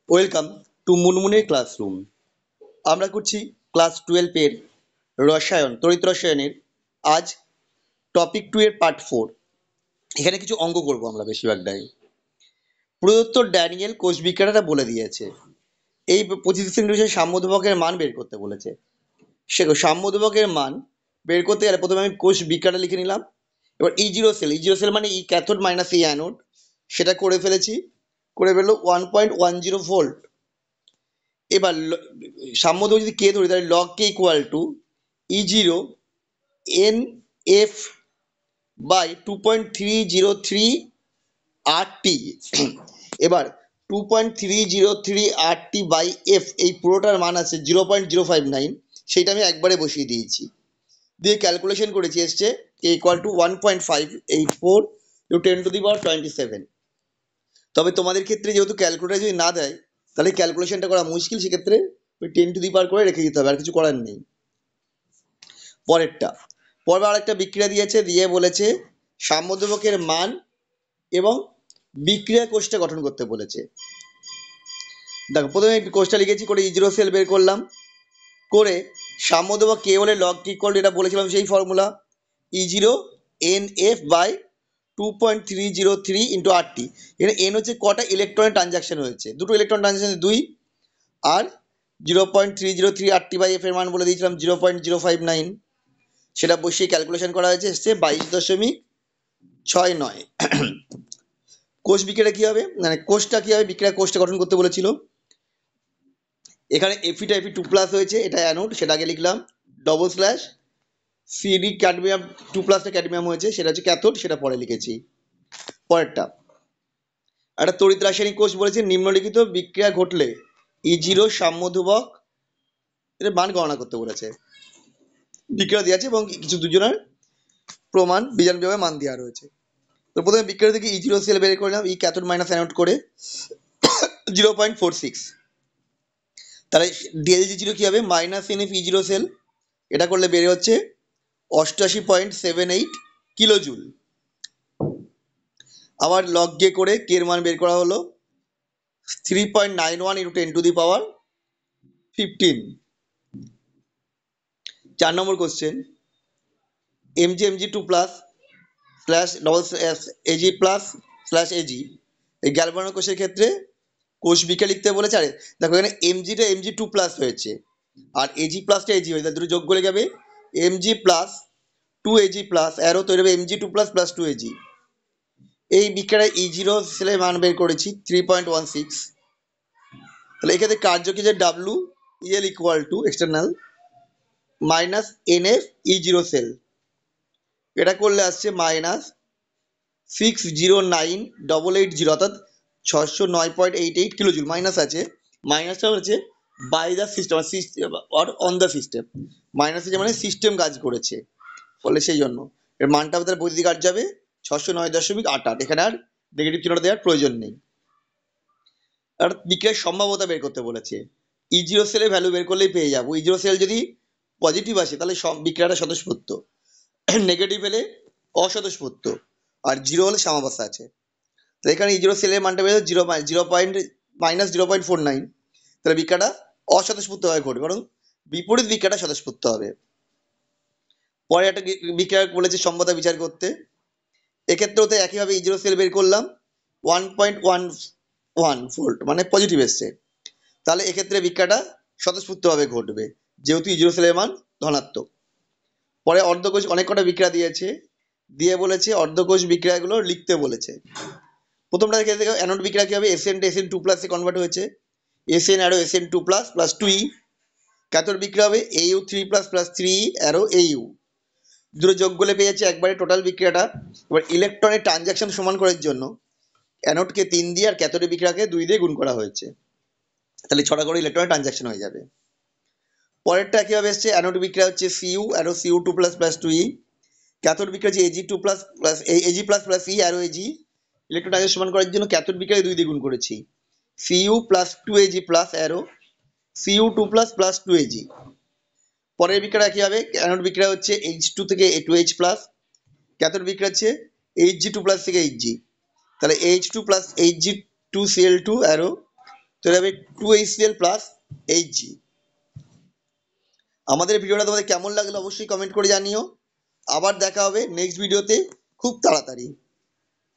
Welcome to মুনমুনের classroom. আমরা করছি class 12 এর রসায়ন, তড়িৎ রসায়নের আজ টপিক 2 এর পার্ট 4। এখানে কিছু অঙ্ক করব আমরা বেশিরভাগটাই। প্রদত্ত ড্যানিয়েল কোষ বিক্রিয়াটা বলে দিয়েছে। এই 25 সেন্টিমিটার সাম্যধ্রুবকের মান বের করতে বলেছে। সে সাম্যধ্রুবকের মান বের করতে গেলে প্রথমে আমি কোষ বিক্রিয়াটা লিখে নিলাম। এবার ই জিরো সেল মানে ই ক্যাথোড মাইনাস ই অ্যানোড, সেটা করে ফেলেছি। করে ফেললো 1.10 ভোল্ট। এবার সাম্যধ্রুবক যদি কে ধরি তাহলে লগ কে ইকুয়াল টু ই0 এন এফ বাই 2.303 আর.টি। এবার 2.303 আর.টি বাই এফ, এই পুরোটার মান আছে 0.059, সেইটা আমি একবারে বসিয়ে দিয়েছি। দিয়ে ক্যালকুলেশন করেছি, এসছে কে ইকুয়াল টু 1.584 টু 10⁻27। তবে তোমাদের ক্ষেত্রে যেহেতু ক্যালকুলেটার যদি না দেয় তাহলে ক্যালকুলেশনটা করা মুশকিল, সেক্ষেত্রে ওই 10 করে রেখে দিতে হবে, আর কিছু করার নেই। পরেরটা, পরে আরেকটা বিক্রিয়া দিয়েছে, দিয়ে বলেছে সাম্যধ্রুবকের মান এবং বিক্রিয়া কোষটা গঠন করতে বলেছে। দেখো প্রথমে কোষটা লিখেছি, করে ই0 সেল বের করলাম, করে সাম্যধ্রুবক কে হলে লগ কি করলে এটা বলেছিলাম সেই ফর্মুলা ই0 N F by 2.303 into RT. এখানে এন হচ্ছে কটা ইলেকট্রনের ট্রানজাকশন হয়েছে, দুটো ইলেকট্রন ট্রানজাকশন 2, আর 0.303 আর.টি বাই এফ এর মান বলে দিয়েছিলাম 0.059, সেটা বসিয়ে ক্যালকুলেশন করা হয়েছে, এসছে 22.69। কোষ বিক্রিয়া কি হবে, মানে কোষটা কি হবে, বিক্রিয়া কোষটা গঠন করতে বলেছিল। এখানে এফিটা এফি 2+ হয়েছে, এটা অ্যানোড, সেটা আগে লিখলাম, ডবল স্ল্যাশ সিডি ক্যাডমিয়াম 2+টা ক্যাডমিয়াম হয়েছে, সেটা হচ্ছে ক্যাথোড, সেটা পরে লিখেছি। পরেরটা, একটা তড়িৎ রাসায়নিক কোষ বলেছে, নিম্নলিখিত বিক্রিয়া ঘটলে ই0 সাম্যধ্রুবক এর মান গণনা করতে বলেছে। বিক্রিয়া দেওয়া আছে এবং কিছু দুজনের প্রমাণ বীজাণুভাবে মান দেওয়া রয়েছে। তো প্রথমে বিক্রিয়া থেকে ই0 সেল বের করলাম, ই ক্যাথোড মাইনাস অ্যানোড করে 0.46। তাহলে ডিএলজি0 কি হবে, মাইনাস এন এফ ই0 সেল, এটা করলে বেড়ে হচ্ছে 88.78 কিলোজুল। আবার লগ গে করে কে এর মান বের করা হলো 3.91 ইন্টু 10⁻15। 4 নম্বর question, mg2+ slash double AG plus slash AG, এই গ্যালভানো কোষের ক্ষেত্রে কোষ বিক্রিয়া লিখতে বলেছে। আরে দেখো এখানে এমজিটা mg2+ হয়েছে আর এজি প্লাসটা এজি হয়েছে, দুটো যোগ করে যাবে mg প্লাস 2 প্লাস অ্যারো তৈরি হবে mg2+ প্লাস 2 এই বিক্রিয়ায় ই0 সেলের মান বের করেছি 3.16। তাহলে এক্ষেত্রে কার্য কি, যে W EL equal to external minus NF ই0 সেল, এটা করলে আসছে মাইনাস 609880, অর্থাৎ 609.88 কিলোজুল। মাইনাস আছে, মাইনাসটা হচ্ছে by the system or on the system, minus আছে মানে সিস্টেম কাজ করেছে, ফলে সেই জন্য এর মানটা আমাদের বৈদ্যুতিক কাজ যাবে 609.88। এখানে আর নেগেটিভ চিহ্নটা দেওয়ার প্রয়োজন নেই। আর বিক্রিয়ার সম্ভাব্যতা বের করতে বলেছে, ই0 সেলের ভ্যালু বের করলেই পেয়ে যাবো। ই0 সেল যদি পজিটিভ আসে তাহলে বিক্রিয়াটা স্বতঃস্ফূর্ত, নেগেটিভ হলে অস্বতঃস্ফূর্ত, আর 0 হলে সাম্যাবস্থা আছে। তো এখানে ই0 সেলের মানটা বেরোচ্ছে 0.49, তাহলে বিক্রিয়াটা অস্বতঃস্ফূর্তভাবে ঘটবে, বরং বিপরীত বিক্রিয়াটা স্বতঃস্ফূর্ত হবে। পরে একটা বিক্রিয়া বলেছে সম্ভাব্যতা বিচার করতে, এক্ষেত্রেও তো একইভাবে ই0 সেল বের করলাম 1.11 ভোল্ট, মানে পজিটিভ এসছে, তাহলে এক্ষেত্রে বিক্রিয়াটা স্বতঃস্ফূর্তভাবে ঘটবে যেহেতু ই0 সেলের মান ধনাত্মক। পরে অর্ধকোষ অনেক কটা বিক্রিয়া দিয়েছে, দিয়ে বলেছে অর্ধকোষ বিক্রিয়াগুলো লিখতে বলেছে। প্রথমটা দেখে দেখো, অ্যানোড বিক্রিয়া কি হবে, এসএন SN2+ এ কনভার্ট হয়েছে, SN arrow SN2+ plus 2E। Cathode বিক্রিয়া হবে AU3+ plus 3E arrow AU, দুটো যোগ করলে পেয়ে যাচ্ছে একবারে টোটাল বিক্রিয়াটা। এবার ইলেকট্রনের ট্রানজাকশন সমান করার জন্য অ্যানোডকে 3 দিয়ে আর ক্যাথোডের বিক্রিয়াকে 2 দিয়ে গুণ করা হয়েছে, তাহলে 6টা করে ইলেকট্রনের ট্রানজাকশন হয়ে যাবে। পরেরটা কিভাবে এসছে, অ্যানোড বিক্রিয়া হচ্ছে CU arrow Cu2+ plus 2E, cathode বিক্রিয়া হচ্ছে Ag2+ plus Ag plus E arrow Ag, electron transaction সমান করার জন্য ক্যাথোড বিক্রিয়াকে 2 দিয়ে গুণ করেছি, Cu plus 2Ag plus arrow Cu2+ plus 2Ag। পরের বিক্রিয়া কি হবে, অ্যানোড বিক্রিয়া হচ্ছে H2 থেকে A2H প্লাস, ক্যাথোড বিক্রিয়া হচ্ছে Hg2+ থেকে Hg, তাহলে H2 প্লাস Hg2Cl2 অ্যারো, তো এটা হবে 2HCl প্লাস Hg। আমাদের ভিডিওটা তোমাদের কেমন লাগলো অবশ্যই কমেন্ট করে জানিও। আবার দেখা হবে নেক্সট ভিডিওতে খুব তাড়াতাড়ি।